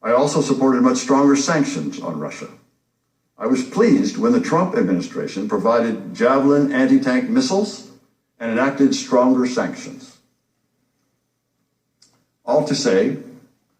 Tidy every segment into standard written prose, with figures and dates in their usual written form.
I also supported much stronger sanctions on Russia. I was pleased when the Trump administration provided Javelin anti-tank missiles and enacted stronger sanctions. All to say,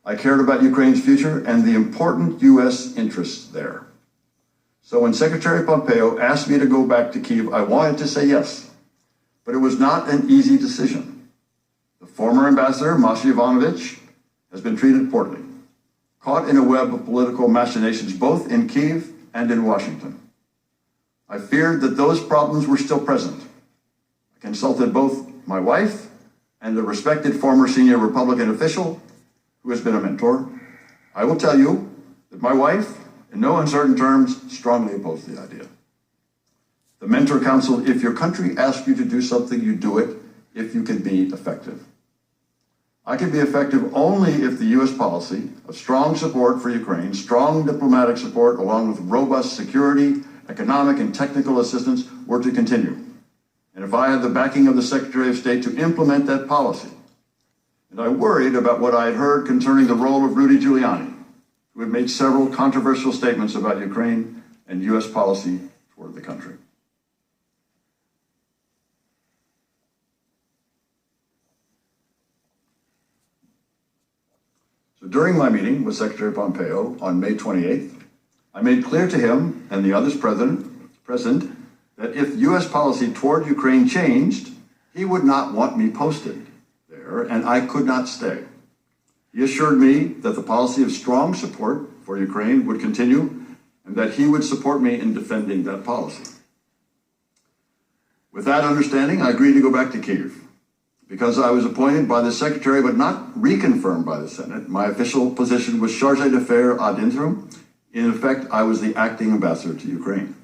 I cared about Ukraine's future and the important U.S. interests there. So when Secretary Pompeo asked me to go back to Kyiv, I wanted to say yes, but it was not an easy decision. The former ambassador, Masha Ivanovich, has been treated poorly, caught in a web of political machinations both in Kyiv and in Washington. I feared that those problems were still present. I consulted both my wife and the respected former senior Republican official who has been a mentor. I will tell you that my wife, in no uncertain terms, strongly opposed the idea. The mentor counseled, if your country asks you to do something, you do it if you can be effective. I can be effective only if the U.S. policy of strong support for Ukraine, strong diplomatic support, along with robust security, economic, and technical assistance were to continue. And if I had the backing of the Secretary of State to implement that policy. And I worried about what I had heard concerning the role of Rudy Giuliani, who had made several controversial statements about Ukraine and U.S. policy toward the country. So during my meeting with Secretary Pompeo on May 28th, I made clear to him and the others present that if U.S. policy toward Ukraine changed, he would not want me posted there, and I could not stay. He assured me that the policy of strong support for Ukraine would continue and that he would support me in defending that policy. With that understanding, I agreed to go back to Kyiv. Because I was appointed by the Secretary but not reconfirmed by the Senate, my official position was chargé d'affaires ad interim. In effect, I was the acting ambassador to Ukraine.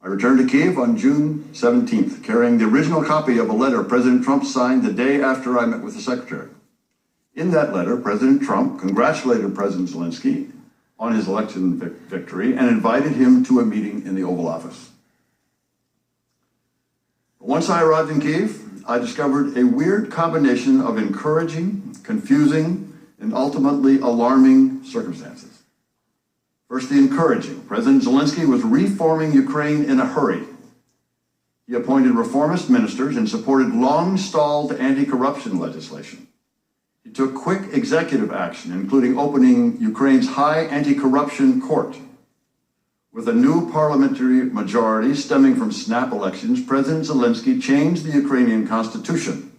I returned to Kyiv on June 17th, carrying the original copy of a letter President Trump signed the day after I met with the Secretary. In that letter, President Trump congratulated President Zelensky on his election victory and invited him to a meeting in the Oval Office. Once I arrived in Kyiv, I discovered a weird combination of encouraging, confusing, and ultimately alarming circumstances. First, the encouraging. President Zelensky was reforming Ukraine in a hurry. He appointed reformist ministers and supported long-stalled anti-corruption legislation. He took quick executive action, including opening Ukraine's high anti-corruption court. With a new parliamentary majority stemming from snap elections, President Zelensky changed the Ukrainian constitution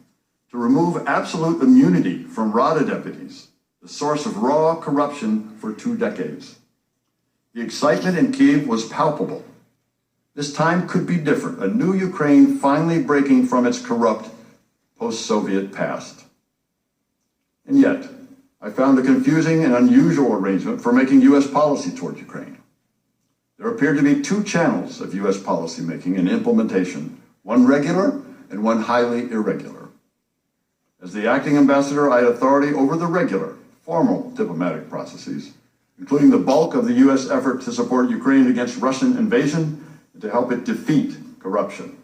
to remove absolute immunity from Rada deputies, the source of raw corruption for 2 decades. The excitement in Kyiv was palpable. This time could be different, a new Ukraine finally breaking from its corrupt post-Soviet past. And yet, I found a confusing and unusual arrangement for making U.S. policy toward Ukraine. There appeared to be 2 channels of U.S. policymaking and implementation, one regular and one highly irregular. As the acting ambassador, I had authority over the regular, formal diplomatic processes, including the bulk of the U.S. effort to support Ukraine against Russian invasion and to help it defeat corruption.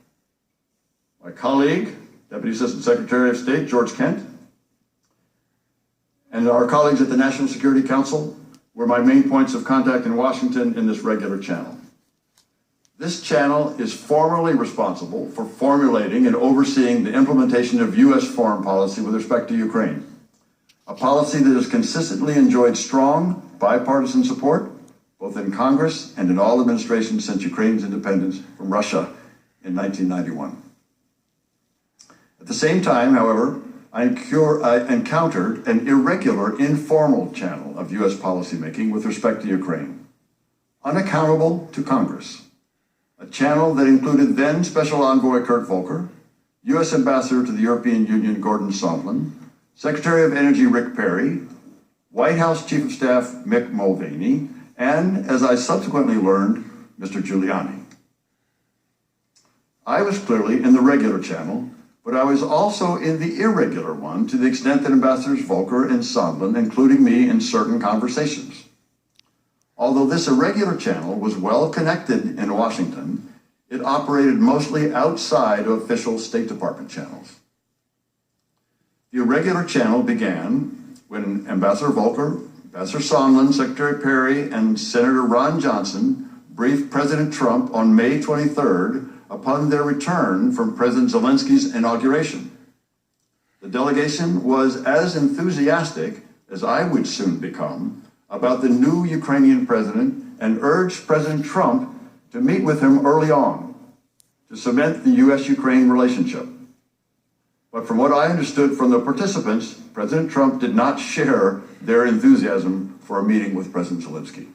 My colleague, Deputy Assistant Secretary of State George Kent, and our colleagues at the National Security Council were my main points of contact in Washington in this regular channel. This channel is formally responsible for formulating and overseeing the implementation of U.S. foreign policy with respect to Ukraine, a policy that has consistently enjoyed strong bipartisan support, both in Congress and in all administrations since Ukraine's independence from Russia in 1991. At the same time, however, I encountered an irregular, informal channel of U.S. policymaking with respect to Ukraine, unaccountable to Congress, a channel that included then Special Envoy Kurt Volker, U.S. Ambassador to the European Union Gordon Sondland, Secretary of Energy Rick Perry, White House Chief of Staff Mick Mulvaney, and, as I subsequently learned, Mr. Giuliani. I was clearly in the regular channel, but I was also in the irregular one to the extent that Ambassadors Volker and Sondland, including me in certain conversations. Although this irregular channel was well connected in Washington, it operated mostly outside of official State Department channels. The irregular channel began when Ambassador Volker Ambassador Sondland, Secretary Perry, and Senator Ron Johnson briefed President Trump on May 23rd upon their return from President Zelensky's inauguration. The delegation was as enthusiastic as I would soon become about the new Ukrainian president and urged President Trump to meet with him early on to cement the U.S.-Ukraine relationship. But from what I understood from the participants, President Trump did not share their enthusiasm for a meeting with President Zelensky.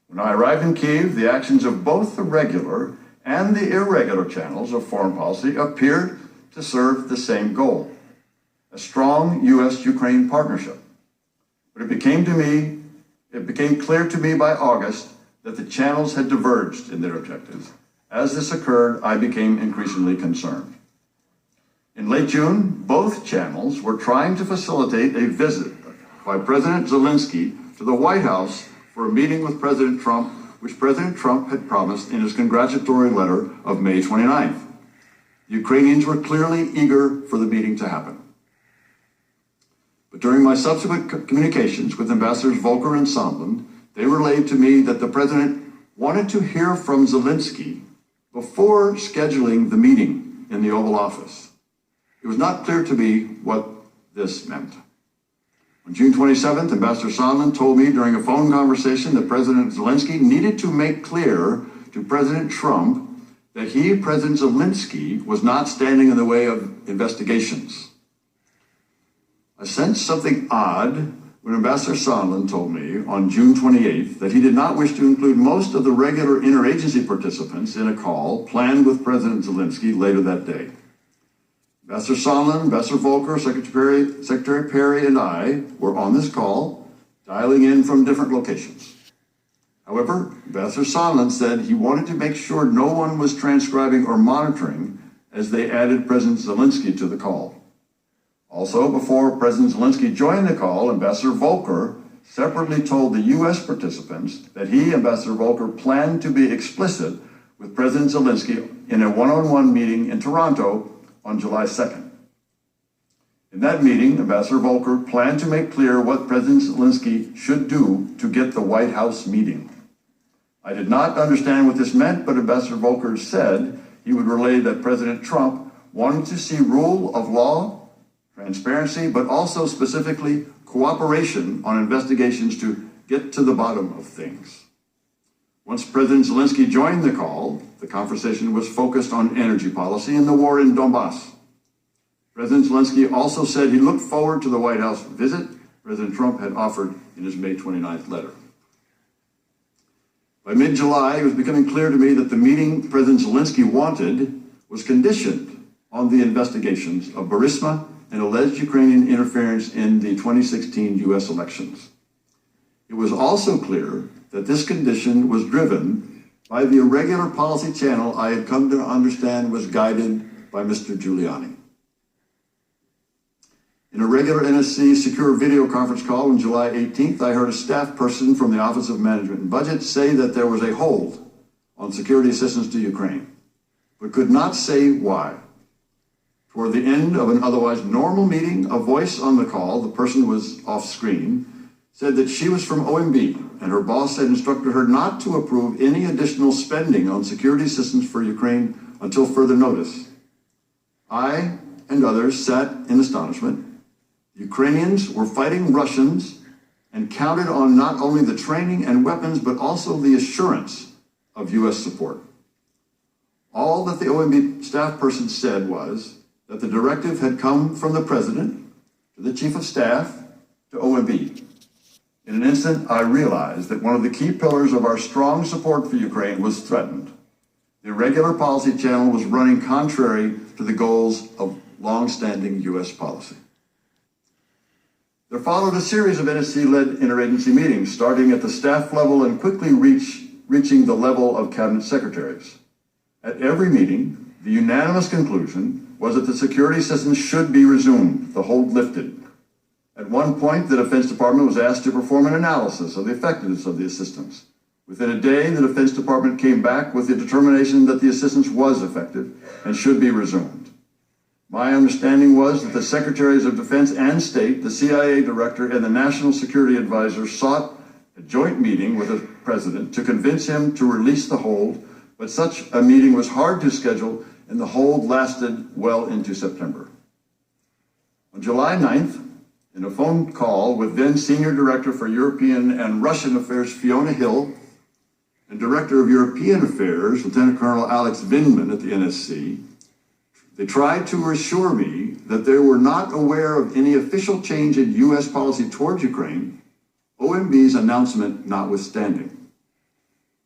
When I arrived in Kyiv, the actions of both the regular and the irregular channels of foreign policy appeared to serve the same goal, a strong U.S.-Ukraine partnership. But it became clear to me by August that the channels had diverged in their objectives. As this occurred, I became increasingly concerned. In late June, both channels were trying to facilitate a visit by President Zelensky to the White House for a meeting with President Trump, which President Trump had promised in his congratulatory letter of May 29th. The Ukrainians were clearly eager for the meeting to happen. But during my subsequent communications with Ambassadors Volker and Sondland, they relayed to me that the President wanted to hear from Zelensky before scheduling the meeting in the Oval Office. It was not clear to me what this meant. On June 27th, Ambassador Sondland told me during a phone conversation that President Zelensky needed to make clear to President Trump that he, President Zelensky, was not standing in the way of investigations. I sensed something odd when Ambassador Sondland told me on June 28th that he did not wish to include most of the regular interagency participants in a call planned with President Zelensky later that day. Ambassador Sondland, Ambassador Volker, Secretary Perry, and I were on this call, dialing in from different locations. However, Ambassador Sondland said he wanted to make sure no one was transcribing or monitoring as they added President Zelensky to the call. Also, before President Zelensky joined the call, Ambassador Volker separately told the U.S. participants that he, Ambassador Volker, planned to be explicit with President Zelensky in a one-on-one meeting in Toronto on July 2nd. In that meeting, Ambassador Volker planned to make clear what President Zelensky should do to get the White House meeting. I did not understand what this meant, but Ambassador Volker said he would relay that President Trump wanted to see rule of law, transparency, but also specifically cooperation on investigations to get to the bottom of things. Once President Zelensky joined the call, the conversation was focused on energy policy and the war in Donbass. President Zelensky also said he looked forward to the White House visit President Trump had offered in his May 29th letter. By mid-July, it was becoming clear to me that the meeting President Zelensky wanted was conditioned on the investigations of Burisma and alleged Ukrainian interference in the 2016 U.S. elections. It was also clear that this condition was driven by the irregular policy channel I had come to understand was guided by Mr. Giuliani. In a regular NSC secure video conference call on July 18th, I heard a staff person from the Office of Management and Budget say that there was a hold on security assistance to Ukraine, but could not say why. Toward the end of an otherwise normal meeting, a voice on the call, the person was off screen, said that she was from OMB and her boss had instructed her not to approve any additional spending on security assistance for Ukraine until further notice. I and others sat in astonishment. Ukrainians were fighting Russians and counted on not only the training and weapons, but also the assurance of U.S. support. All that the OMB staff person said was that the directive had come from the president to the chief of staff to OMB. In an instant, I realized that one of the key pillars of our strong support for Ukraine was threatened. The irregular policy channel was running contrary to the goals of long-standing U.S. policy. There followed a series of NSC-led interagency meetings, starting at the staff level and quickly reaching the level of cabinet secretaries. At every meeting, the unanimous conclusion was that the security assistance should be resumed, the hold lifted. At one point, the Defense Department was asked to perform an analysis of the effectiveness of the assistance. Within a day, the Defense Department came back with the determination that the assistance was effective and should be resumed. My understanding was that the Secretaries of Defense and State, the CIA Director, and the National Security Advisor sought a joint meeting with the President to convince him to release the hold, but such a meeting was hard to schedule, and the hold lasted well into September. On July 9th, in a phone call with then Senior Director for European and Russian Affairs Fiona Hill and Director of European Affairs Lieutenant Colonel Alex Vindman at the NSC, they tried to assure me that they were not aware of any official change in U.S. policy towards Ukraine, OMB's announcement notwithstanding.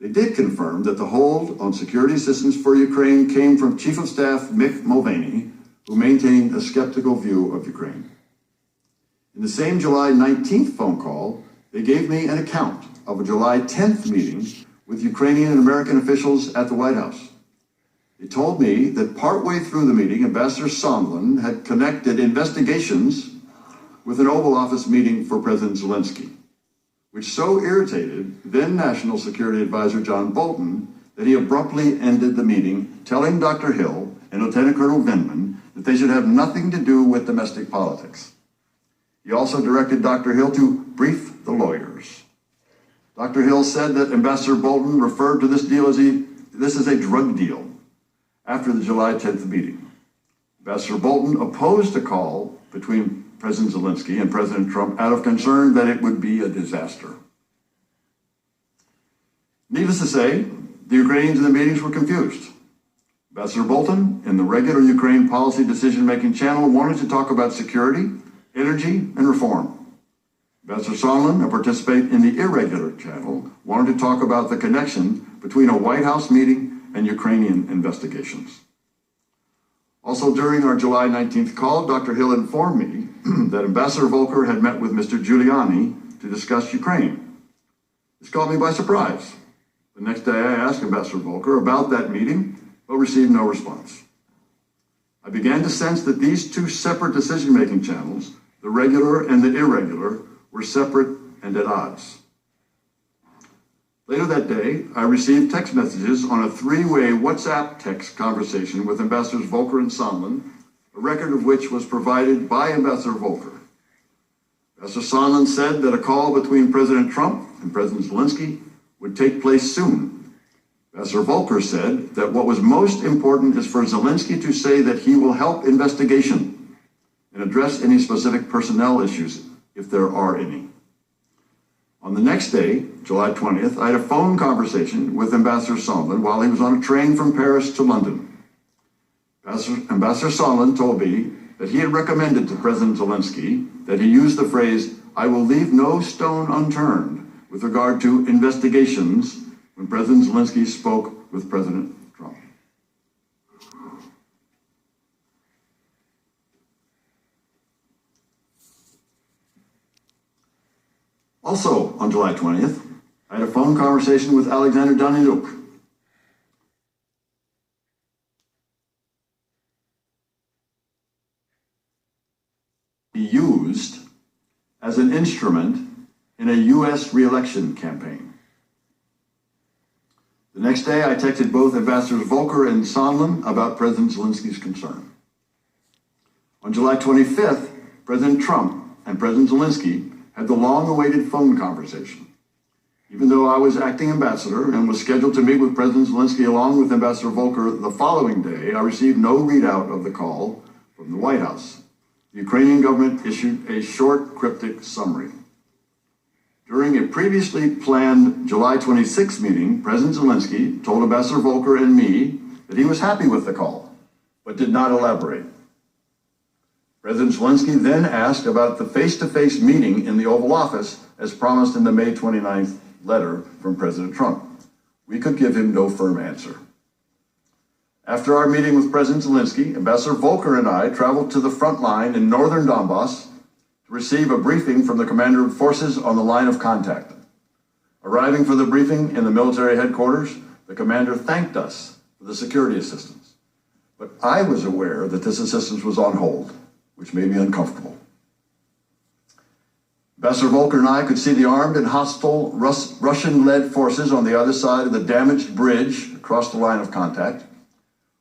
They did confirm that the hold on security assistance for Ukraine came from Chief of Staff Mick Mulvaney, who maintained a skeptical view of Ukraine. In the same July 19th phone call, they gave me an account of a July 10th meeting with Ukrainian and American officials at the White House. They told me that partway through the meeting, Ambassador Sondland had connected investigations with an Oval Office meeting for President Zelensky, which so irritated then National Security Advisor John Bolton that he abruptly ended the meeting, telling Dr. Hill and Lieutenant Colonel Vindman that they should have nothing to do with domestic politics. He also directed Dr. Hill to brief the lawyers. Dr. Hill said that Ambassador Bolton referred to this deal as a drug deal after the July 10th meeting. Ambassador Bolton opposed a call between President Zelensky and President Trump out of concern that it would be a disaster. Needless to say, the Ukrainians in the meetings were confused. Ambassador Bolton, in the regular Ukraine policy decision-making channel, wanted to talk about security, energy, and reform. Ambassador Sondland, a participant in the irregular channel, wanted to talk about the connection between a White House meeting and Ukrainian investigations. Also, during our July 19th call, Dr. Hill informed me that Ambassador Volker had met with Mr. Giuliani to discuss Ukraine. This caught me by surprise. The next day, I asked Ambassador Volker about that meeting, but received no response. I began to sense that these two separate decision-making channels, the regular and the irregular, were separate and at odds. Later that day, I received text messages on a three-way WhatsApp text conversation with Ambassadors Volker and Sondland, a record of which was provided by Ambassador Volker. Ambassador Sondland said that a call between President Trump and President Zelensky would take place soon. Ambassador Volker said that what was most important is for Zelensky to say that he will help investigation and address any specific personnel issues, if there are any. On the next day, July 20th, I had a phone conversation with Ambassador Sondland while he was on a train from Paris to London. Ambassador Sondland told me that he had recommended to President Zelensky that he use the phrase, "I will leave no stone unturned," with regard to investigations when President Zelensky spoke with President Trump. Also, on July 20th, I had a phone conversation with Alexander Daniluk. Be used as an instrument in a U.S. re-election campaign. The next day, I texted both Ambassadors Volker and Sondland about President Zelensky's concern. On July 25th, President Trump and President Zelensky had the long-awaited phone conversation. Even though I was acting ambassador and was scheduled to meet with President Zelensky along with Ambassador Volker the following day, I received no readout of the call from the White House. The Ukrainian government issued a short, cryptic summary. During a previously planned July 26 meeting, President Zelensky told Ambassador Volker and me that he was happy with the call, but did not elaborate. President Zelensky then asked about the face-to-face meeting in the Oval Office as promised in the May 29th letter from President Trump. We could give him no firm answer. After our meeting with President Zelensky, Ambassador Volker and I traveled to the front line in northern Donbass to receive a briefing from the commander of forces on the line of contact. Arriving for the briefing in the military headquarters, the commander thanked us for the security assistance. But I was aware that this assistance was on hold, which made me uncomfortable. Ambassador Volker and I could see the armed and hostile Russian-led forces on the other side of the damaged bridge across the line of contact.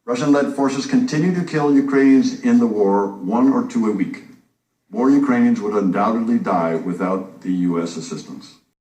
Russian-led forces continue to kill Ukrainians in the war, 1 or 2 a week. More Ukrainians would undoubtedly die without the U.S. assistance.